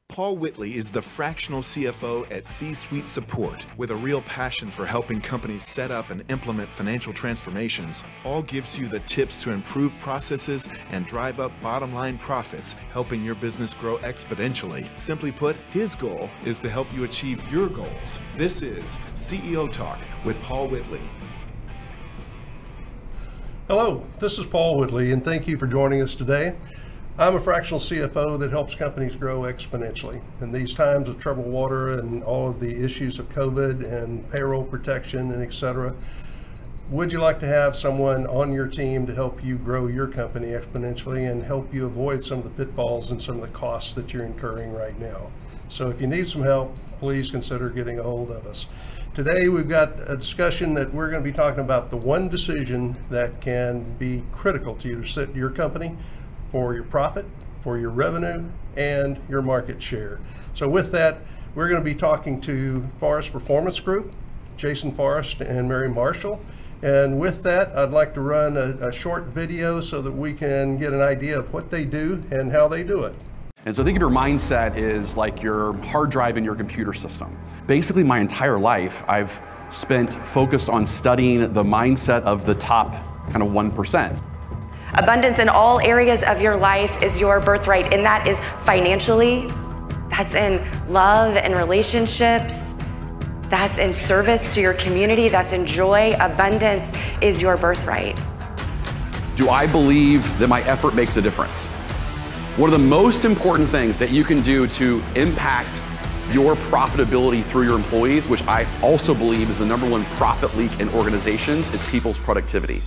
Paul Whitley is the fractional CFO at C-Suite Support. With a real passion for helping companies set up and implement financial transformations, Paul gives you the tips to improve processes and drive up bottom-line profits, helping your business grow exponentially. Simply put, his goal is to help you achieve your goals. This is CEO Talk with Paul Whitley. Hello, this is Paul Whitley, and thank you for joining us today. I'm a fractional CFO that helps companies grow exponentially. In these times of troubled water and all of the issues of COVID and payroll protection and et cetera, would you like to have someone on your team to help you grow your company exponentially and help you avoid some of the pitfalls and some of the costs that you're incurring right now? So if you need some help, please consider getting a hold of us. Today we've got a discussion that we're going to be talking about the one decision that can be critical to you to set your company for your profit, for your revenue, and your market share. So with that, we're going to be talking to Forrest Performance Group, Jason Forrest and Mary Marshall. And with that, I'd like to run a short video so that we can get an idea of what they do and how they do it. And so think of your mindset as like your hard drive in your computer system. Basically my entire life, I've spent focused on studying the mindset of the top kind of 1%. Abundance in all areas of your life is your birthright, and that is financially, that's in love and relationships, that's in service to your community, that's in joy. Abundance is your birthright. Do I believe that my effort makes a difference? One of the most important things that you can do to impact your profitability through your employees, which I also believe is the #1 profit leak in organizations, is people's productivity.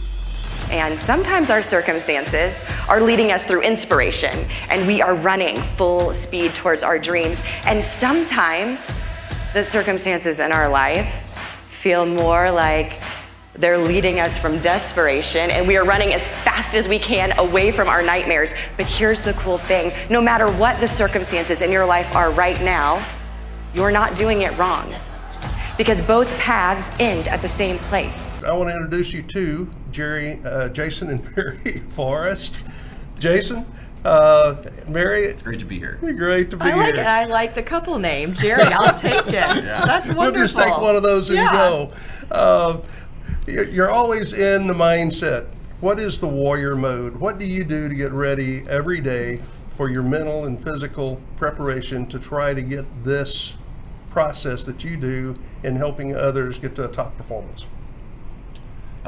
And sometimes our circumstances are leading us through inspiration, and we are running full speed towards our dreams. And sometimes the circumstances in our life feel more like they're leading us from desperation, and we are running as fast as we can away from our nightmares. But here's the cool thing. No matter what the circumstances in your life are right now, you're not doing it wrong, because both paths end at the same place. I want to introduce you to Jason and Mary Forrest. Jason, Mary. It's great to be here. Great to be here. I like it. I like the couple name, Jerry. I'll take it. Yeah. That's wonderful. We'll just take one of those and go. You're always in the mindset. What is the warrior mode? What do you do to get ready every day for your mental and physical preparation to try to get this process that you do in helping others get to a top performance?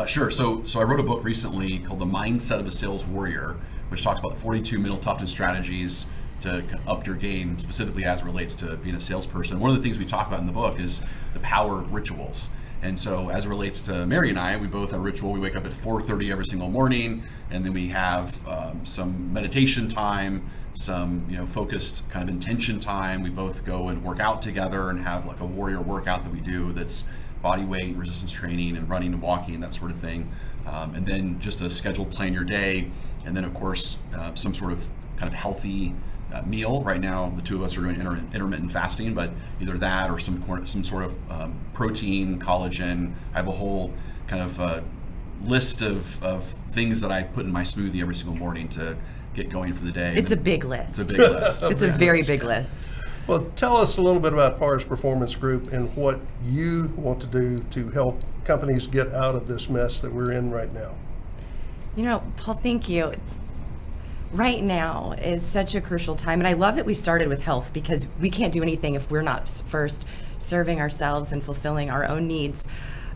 Sure. So I wrote a book recently called The Mindset of a Sales Warrior, which talks about the 42 mental toughness strategies to up your game, specifically as it relates to being a salesperson. One of the things we talk about in the book is the power of rituals. And so as it relates to Mary and I, we both have a ritual. We wake up at 4:30 every single morning, and then we have some meditation time, some focused kind of intention time. We both go and work out together and have like a warrior workout that we do that's body weight, resistance training, and running and walking, that sort of thing. And then just a scheduled plan your day, and then of course some sort of kind of healthy meal. Right now the two of us are doing intermittent fasting, but either that or some sort of protein, collagen. I have a whole kind of list of things that I put in my smoothie every single morning to get going for the day. It's a big list. It's a big list. It's a very big list. Well, tell us a little bit about Forrest Performance Group and what you want to do to help companies get out of this mess that we're in right now. Paul, thank you. Right now is such a crucial time, and I love that we started with health, because we can't do anything if we're not first serving ourselves and fulfilling our own needs.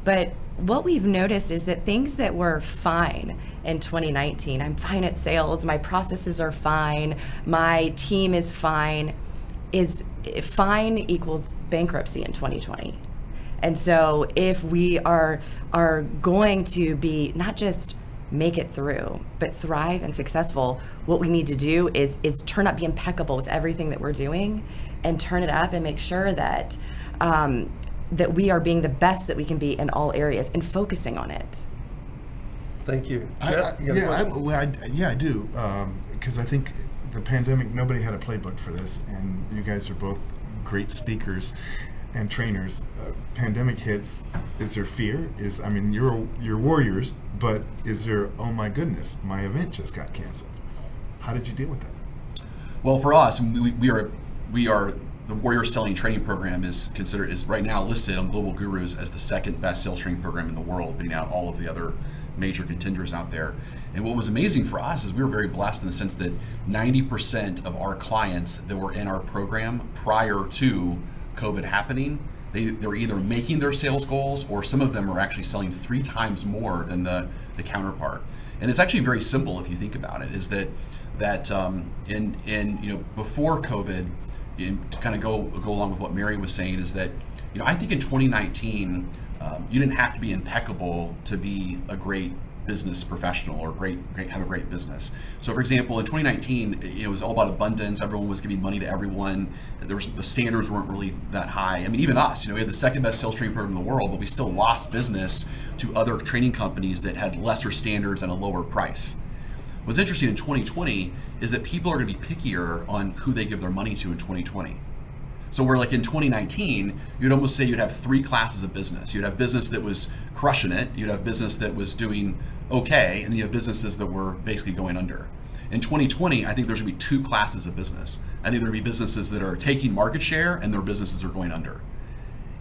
But what we've noticed is that things that were fine in 2019, I'm fine at sales, my processes are fine, my team is fine equals bankruptcy in 2020. And so if we are going to be not just make it through, but thrive and successful, what we need to do is turn up, be impeccable with everything that we're doing, and turn it up and make sure that that we are being the best that we can be in all areas and focusing on it. Thank you. Jeff, I do, because I think the pandemic, nobody had a playbook for this, and you guys are both great speakers and trainers. Pandemic hits. Is there fear? I mean, you're warriors, but is there, oh my goodness, my event just got canceled? How did you deal with that? Well, for us, we are the Warrior Selling Training Program is right now listed on Global Gurus as the second best sales training program in the world, beating out all of the other major contenders out there. And what was amazing for us is we were very blessed in the sense that 90% of our clients that were in our program prior to COVID happening, they were either making their sales goals, or some of them are actually selling 3 times more than the counterpart. And it's actually very simple if you think about it, is that before COVID, to kind of go along with what Mary was saying, is that I think in 2019 you didn't have to be impeccable to be a great business professional or have a great business. So for example, in 2019, it was all about abundance. Everyone was giving money to everyone. The standards weren't really that high. I mean, even us, we had the second best sales training program in the world, but we still lost business to other training companies that had lesser standards and a lower price. What's interesting in 2020 is that people are going to be pickier on who they give their money to in 2020. So we're like in 2019, you'd almost say you'd have 3 classes of business. You'd have business that was crushing it, you'd have business that was doing okay, and then you have businesses that were basically going under. In 2020, I think there's going to be 2 classes of business. I think there'll be businesses that are taking market share, and there are businesses that are going under.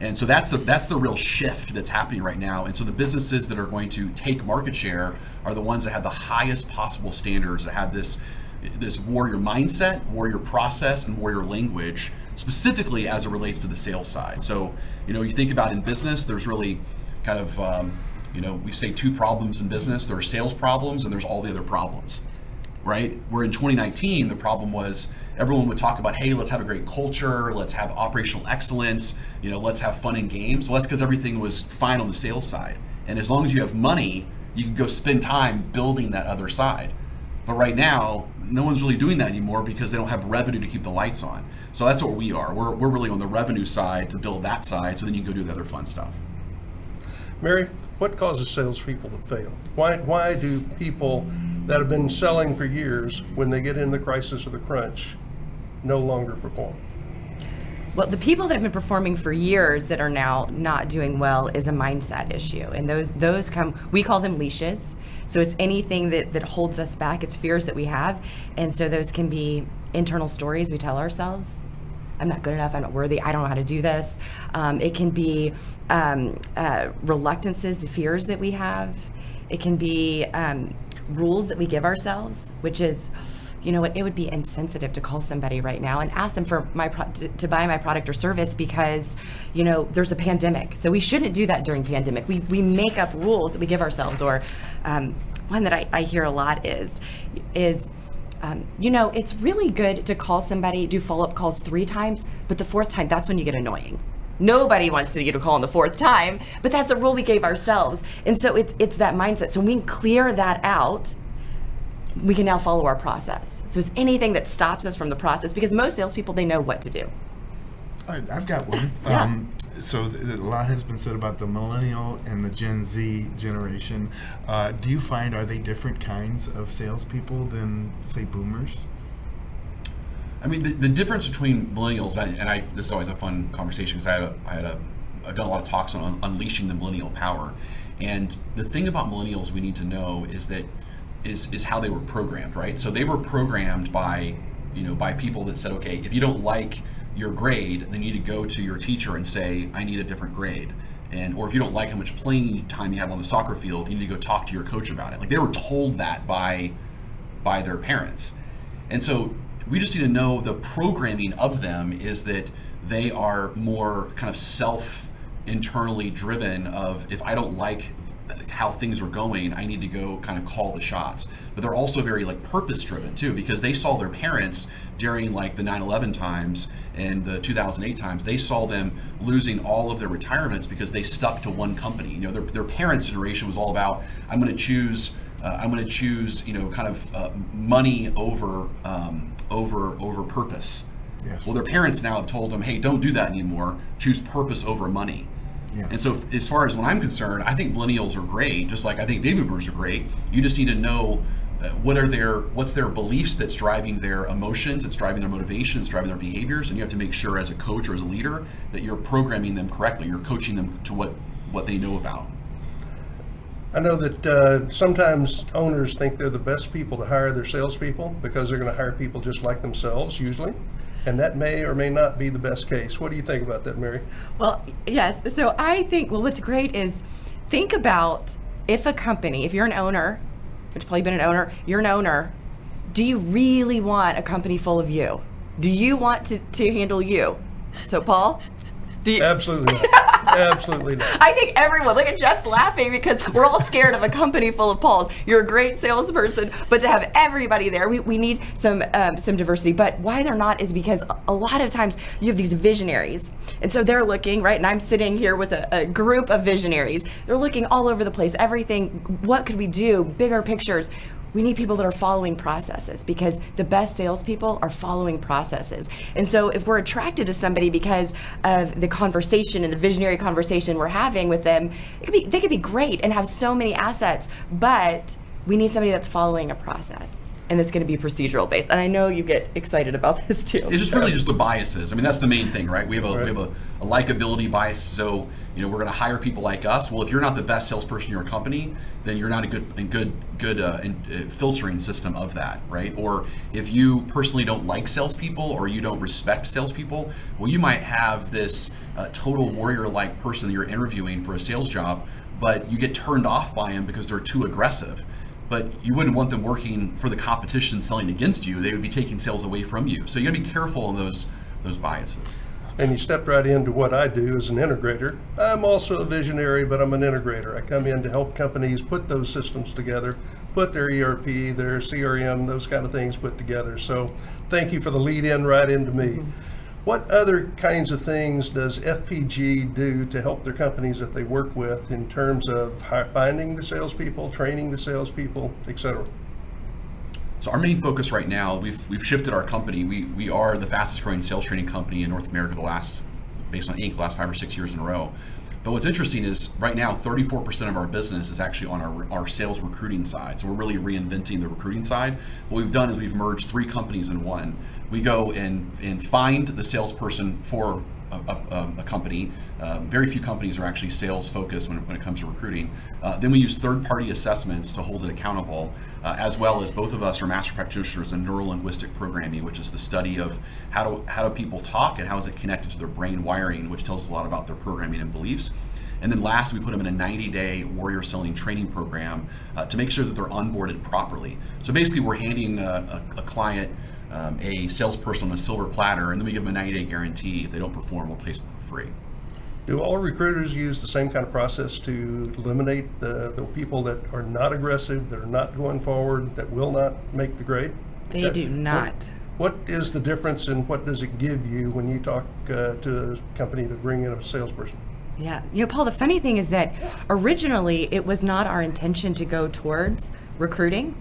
And so that's the real shift that's happening right now. And so the businesses that are going to take market share are the ones that have the highest possible standards, that have this warrior mindset, warrior process, and warrior language, specifically as it relates to the sales side. So, you think about in business, there's really kind of, we say 2 problems in business. There are sales problems and there's all the other problems, right? Where in 2019, the problem was everyone would talk about, hey, let's have a great culture, let's have operational excellence, let's have fun and games. Well, that's because everything was fine on the sales side. And as long as you have money, you can go spend time building that other side. But right now, no one's really doing that anymore because they don't have revenue to keep the lights on. So that's what we are. We're really on the revenue side to build that side, so then you go do the other fun stuff. Mary, what causes salespeople to fail? Why do people that have been selling for years, when they get in the crisis or the crunch, no longer perform? Well, the people that have been performing for years that are now not doing well is a mindset issue. And those come, we call them leashes. So it's anything that holds us back. It's fears that we have. And so those can be internal stories we tell ourselves. I'm not good enough, I'm not worthy, I don't know how to do this. It can be reluctances, the fears that we have. It can be rules that we give ourselves, which is, you know what, it would be insensitive to call somebody right now and ask them for to buy my product or service because, there's a pandemic. So we shouldn't do that during pandemic. We make up rules that we give ourselves. Or one that I hear a lot is it's really good to call somebody, do follow-up calls 3 times, but the 4th time, that's when you get annoying. Nobody wants to get a call on the 4th time, but that's a rule we gave ourselves. And so it's that mindset. So when we clear that out, we can now follow our process. So it's anything that stops us from the process, because most salespeople, they know what to do. All right, I've got one. Yeah. So a lot has been said about the Millennial and the Gen Z generation. Do you find, are they different kinds of salespeople than, say, boomers? I mean, the difference between millennials, this is always a fun conversation because I've done a lot of talks on unleashing the millennial power. And the thing about millennials we need to know is how they were programmed, right? So they were programmed by people that said, okay, if you don't like your grade, then you need to go to your teacher and say, I need a different grade. Or if you don't like how much playing time you have on the soccer field, you need to go talk to your coach about it. Like, they were told that by their parents. And so we just need to know the programming of them is that they are more kind of internally driven of, if I don't like how things are going, I need to go kind of call the shots. But they're also very purpose driven too, because they saw their parents during the 9/11 times and the 2008 times. They saw them losing all of their retirements because they stuck to one company. Their parents' generation was all about, I'm going to choose money over purpose. Yes. Well, their parents now have told them, hey, don't do that anymore. Choose purpose over money. Yes. And so as far as when I'm concerned, I think millennials are great, just like I think baby boomers are great. You just need to know what's their beliefs that's driving their emotions, it's driving their motivations, driving their behaviors, and you have to make sure as a coach or as a leader that you're programming them correctly. You're coaching them to what they know about. I know that sometimes owners think they're the best people to hire their salespeople because they're going to hire people just like themselves usually, and that may or may not be the best case. What do you think about that, Mary? Well, yes. So I think, well, what's great is think about if a company, if you're an owner, which probably been an owner, you're an owner, do you really want a company full of you? Do you want to handle you? So Paul, do you? Absolutely not. Absolutely not. I think everyone, look at Jeff's laughing because we're all scared of a company full of Pauls. You're a great salesperson, but to have everybody there, we need some diversity. But why they're not is because a lot of times you have these visionaries. And so they're looking, right? And I'm sitting here with a group of visionaries. They're looking all over the place, everything. What could we do? Bigger pictures. We need people that are following processes because the best salespeople are following processes. And so if we're attracted to somebody because of the conversation and the visionary conversation we're having with them, they could be great and have so many assets, but we need somebody that's following a process. And it's going to be procedural based. And I know you get excited about this too. It's just really just the biases. I mean, that's the main thing, right? We have a likability bias. So, we're going to hire people like us. Well, if you're not the best salesperson in your company, then you're not a good filtering system of that, right? Or if you personally don't like salespeople or you don't respect salespeople, well, you might have this total warrior-like person that you're interviewing for a sales job, but you get turned off by them because they're too aggressive. But you wouldn't want them working for the competition selling against you. They would be taking sales away from you. So you gotta be careful of those biases. And you stepped right into what I do as an integrator. I'm also a visionary, but I'm an integrator. I come in to help companies put those systems together, put their ERP, their CRM, those kind of things put together. So thank you for the lead in right into me. Mm-hmm. What other kinds of things does FPG do to help their companies that they work with in terms of finding the salespeople, training the salespeople, etc.? So our main focus right now, we've shifted our company. We are the fastest growing sales training company in North America based on Inc., the last 5 or 6 years in a row. But what's interesting is right now, 34% of our business is actually on our sales recruiting side. So we're really reinventing the recruiting side. What we've done is we've merged 3 companies in one. We go and find the salesperson for a company. Very few companies are actually sales focused when it comes to recruiting. Then we use third-party assessments to hold it accountable, as well as both of us are master practitioners in neuro-linguistic programming, which is the study of how do people talk and how is it connected to their brain wiring, which tells us a lot about their programming and beliefs. And then last, we put them in a 90-day warrior selling training program to make sure that they're onboarded properly. So basically, we're handing a client a salesperson on a silver platter, and then we give them a 90-day guarantee. If they don't perform, we'll place them for free. Do all recruiters use the same kind of process to eliminate the people that are not aggressive, that are not going forward, that will not make the grade? They do not. What is the difference and what does it give you when you talk to a company to bring in a salesperson? Yeah, Paul, the funny thing is that originally it was not our intention to go towards recruiting.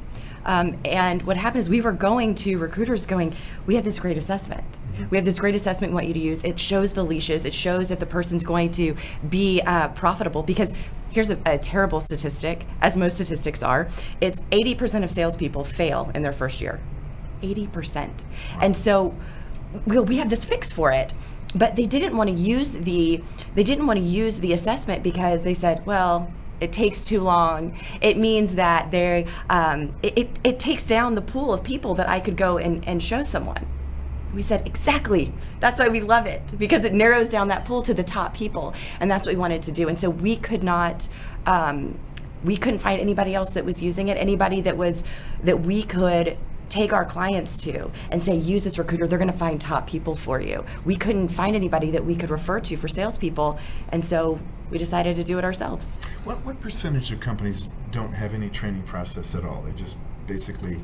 And what happened is we were going to recruiters going, we have this great assessment. We have this great assessment we want you to use. It shows the leashes. It shows if the person's going to be profitable. Because here's a terrible statistic, as most statistics are. It's 80% of salespeople fail in their first year. 80%. And so we had this fix for it. But they didn't want to use the assessment because they said, well, it takes too long. It means that it takes down the pool of people that I could go and show someone. We said, exactly. That's why we love it, because it narrows down that pool to the top people, and that's what we wanted to do. And so we couldn't find anybody else that was using it, anybody that we could take our clients to and say, use this recruiter, they're gonna find top people for you. We couldn't find anybody that we could refer to for salespeople, and so we decided to do it ourselves. What percentage of companies don't have any training process at all? They just basically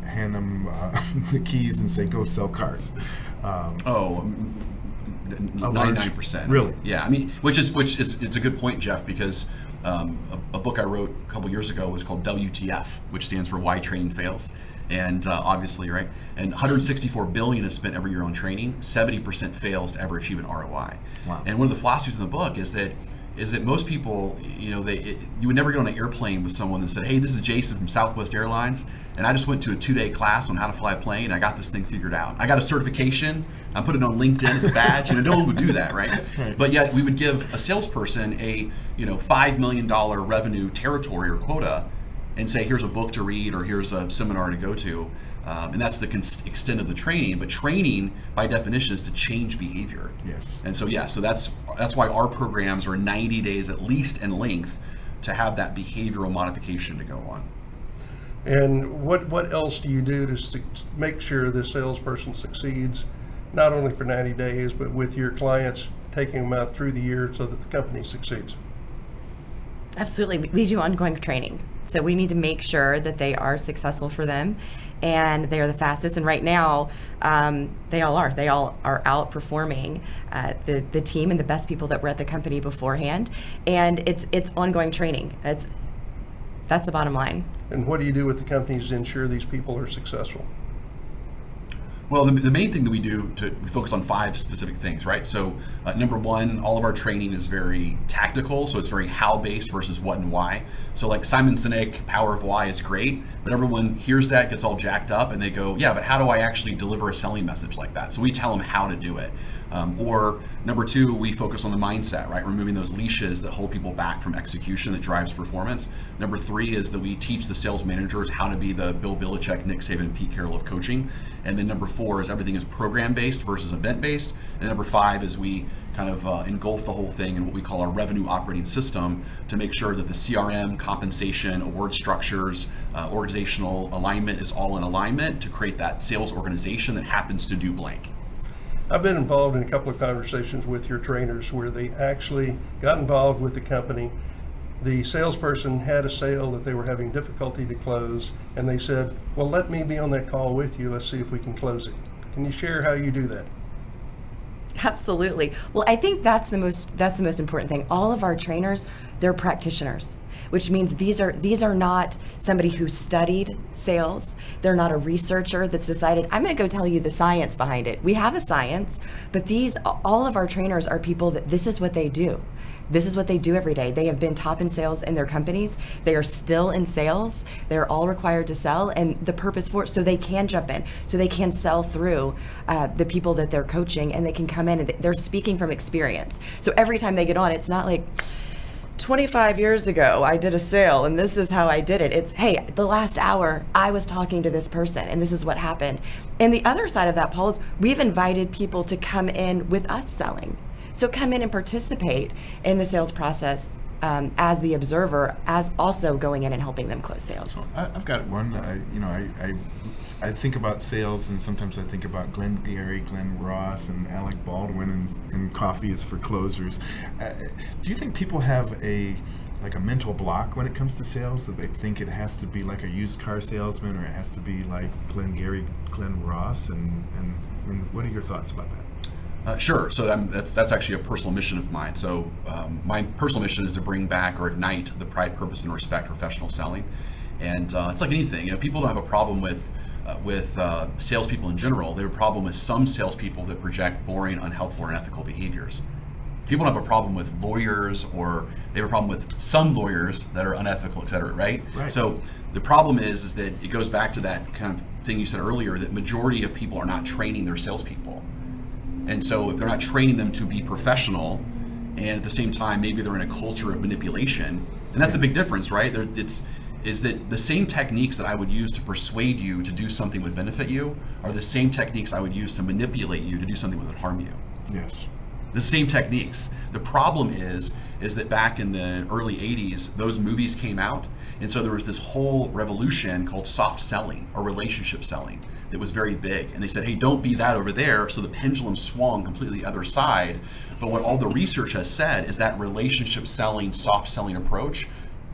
hand them the keys and say, go sell cars. 99%. Really? Yeah, I mean, which is it's a good point, Jeff, because a book I wrote a couple years ago was called WTF, which stands for Why Training Fails. And obviously, right? And $164 billion is spent every year on training. 70% fails to ever achieve an ROI. Wow. And one of the philosophies in the book is that is that most people, you would never get on an airplane with someone that said, hey, this is Jason from Southwest Airlines, and I just went to a 2-day class on how to fly a plane. I got this thing figured out. I got a certification. I'm putting it on LinkedIn as a badge. No one would do that, right? But yet we would give a salesperson a $5 million revenue territory or quota, and say, here's a book to read, or here's a seminar to go to. And that's the extent of the training. But training, by definition, is to change behavior. Yes. And so that's why our programs are 90 days at least in length to have that behavioral modification to go on. And what else do you do to make sure the salesperson succeeds, not only for 90 days, but with your clients, taking them out through the year so that the company succeeds? Absolutely. We do ongoing training. So we need to make sure that they are successful for them and they are the fastest. And right now, they all are. They all are outperforming the team and the best people that were at the company beforehand. And it's ongoing training. That's the bottom line. And what do you do with the companies to ensure these people are successful? Well, the main thing that we do, we focus on 5 specific things, right? So number 1, all of our training is very tactical, so it's very how-based versus what and why. So like Simon Sinek, Power of Why is great, but everyone hears that, gets all jacked up, and they go, yeah, but how do I actually deliver a selling message like that? So we tell them how to do it. Or number 2, we focus on the mindset, right? Removing those leashes that hold people back from execution that drives performance. Number 3 is that we teach the sales managers how to be the Bill Belichick, Nick Saban, Pete Carroll of coaching. And then number 4 is everything is program-based versus event-based. And number 5 is we kind of engulf the whole thing in what we call our revenue operating system to make sure that the CRM, compensation, award structures, organizational alignment is all in alignment to create that sales organization that happens to do blank. I've been involved in a couple of conversations with your trainers where they actually got involved with the company. The salesperson had a sale that they were having difficulty to close, and they said, well, let me be on that call with you. Let's see if we can close it. Can you share how you do that? Absolutely. Well, I think that's the most important thing. All of our trainers, they're practitioners, which means these are not somebody who studied sales. They're not a researcher that's decided, I'm going to go tell you the science behind it. We have a science, but all of our trainers are people that this is what they do. This is what they do every day. They have been top in sales in their companies. They are still in sales. They're all required to sell, and the purpose for it, so they can jump in, so they can sell through the people that they're coaching, and they can come in and they're speaking from experience. So every time they get on, it's not like, 25 years ago, I did a sale and this is how I did it. It's, hey, the last hour I was talking to this person and this is what happened. And the other side of that, Paul, is we've invited people to come in with us selling. So come in and participate in the sales process as the observer, as also going in and helping them close sales. So I've got one. I think about sales, and sometimes I think about Glenn Gary, Glenn Ross, and Alec Baldwin, and Coffee is for Closers. Do you think people have a mental block when it comes to sales, that they think it has to be like a used car salesman, or it has to be like Glenn Gary, Glenn Ross, and what are your thoughts about that? Sure. So that's actually a personal mission of mine. So my personal mission is to bring back or ignite the pride, purpose, and respect of professional selling. And it's like anything. People don't have a problem with salespeople in general. They have a problem with some salespeople that project boring, unhelpful, or unethical behaviors. People don't have a problem with lawyers, or they have a problem with some lawyers that are unethical, et cetera, right? So the problem is that it goes back to that kind of thing you said earlier, that majority of people are not training their salespeople. And so if they're not training them to be professional, and at the same time, maybe they're in a culture of manipulation, and that's a big difference, right? Is that the same techniques that I would use to persuade you to do something that would benefit you are the same techniques I would use to manipulate you to do something that would harm you. Yes. The same techniques. The problem is that back in the early 80s, those movies came out, and so there was this whole revolution called soft selling or relationship selling that was very big. And they said, hey, don't be that over there. So the pendulum swung completely other side. But what all the research has said is that relationship selling, soft selling approach,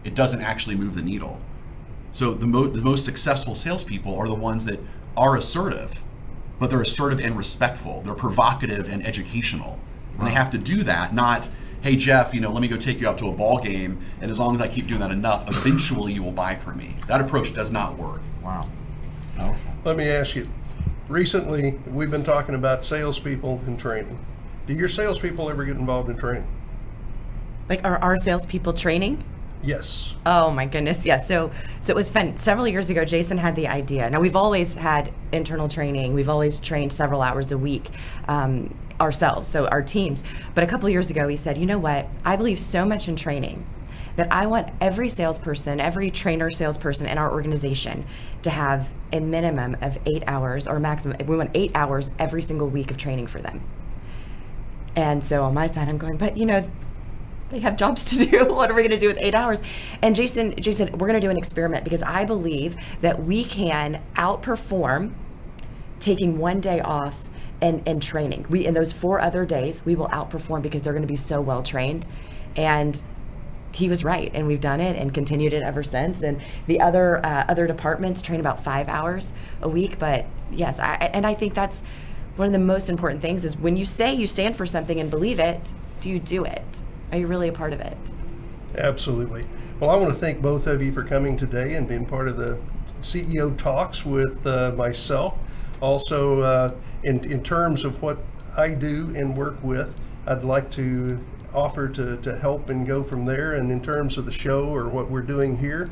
it doesn't actually move the needle. So the most successful salespeople are the ones that are assertive, but they're assertive and respectful. They're provocative and educational. And they have to do that, not, hey, Jeff, let me go take you out to a ball game, and as long as I keep doing that enough, eventually you will buy from me. That approach does not work. Wow. Powerful. Let me ask you, recently we've been talking about salespeople and training. Do your salespeople ever get involved in training? Like, are our salespeople training? Yes. Oh my goodness, yeah. So it was fun. Several years ago, Jason had the idea. Now, we've always had internal training. We've always trained several hours a week ourselves, so our teams. But a couple years ago, he said, you know what? I believe so much in training that I want every salesperson, every trainer salesperson in our organization to have a minimum of 8 hours, or maximum, we want 8 hours every single week of training for them. And so on my side, I'm going, but they have jobs to do. What are we going to do with 8 hours? And Jason said, we're going to do an experiment, because I believe that we can outperform taking one day off and training. In those 4 other days, we will outperform because they're going to be so well trained. And he was right, and we've done it and continued it ever since. And the other departments train about 5 hours a week. But yes, I think that's one of the most important things, is when you say you stand for something and believe it, do you do it? Are you really a part of it? Absolutely. Well, I want to thank both of you for coming today and being part of the CEO Talks with myself. Also, in terms of what I do and work with, I'd like to offer to help and go from there. And in terms of the show or what we're doing here,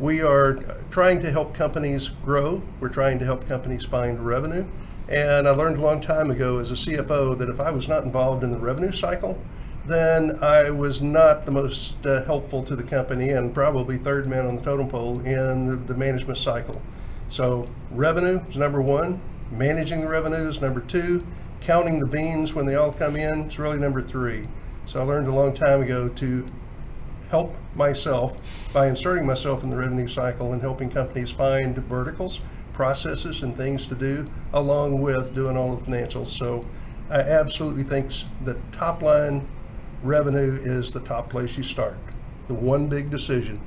we are trying to help companies grow. We're trying to help companies find revenue. And I learned a long time ago as a CFO that if I was not involved in the revenue cycle, then I was not the most helpful to the company, and probably third man on the totem pole in the management cycle. So revenue is number one, managing the revenue is number two, counting the beans when they all come in is really number three. So I learned a long time ago to help myself by inserting myself in the revenue cycle and helping companies find verticals, processes, and things to do, along with doing all the financials. So I absolutely think that top line revenue is the top place you start, the one big decision.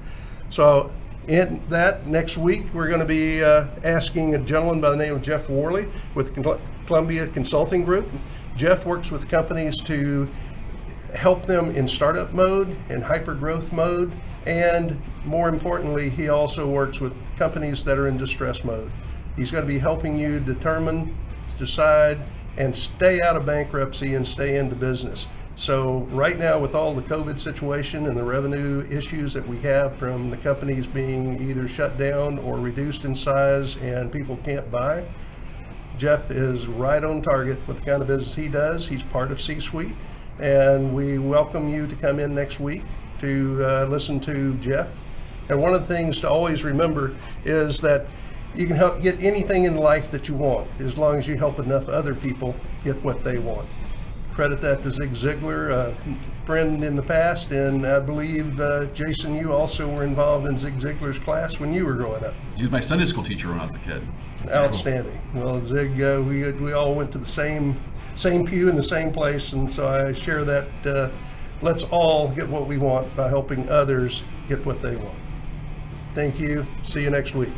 So in that, next week we're going to be asking a gentleman by the name of Jeff Worley with Columbia Consulting Group. Jeff works with companies to help them in startup mode and hyper growth mode, and more importantly, he also works with companies that are in distress mode. He's going to be helping you determine, decide, and stay out of bankruptcy and stay into business. So right now, with all the COVID situation and the revenue issues that we have from the companies being either shut down or reduced in size and people can't buy, Jeff is right on target with the kind of business he does. He's part of C-Suite, and we welcome you to come in next week to listen to Jeff. And one of the things to always remember is that you can help get anything in life that you want, as long as you help enough other people get what they want. Credit that to Zig Ziglar, a friend in the past, and I believe, Jason, you also were involved in Zig Ziglar's class when you were growing up. He was my Sunday school teacher when I was a kid. Outstanding. Cool. Well, Zig, we all went to the same pew in the same place, and so I share that. Let's all get what we want by helping others get what they want. Thank you. See you next week.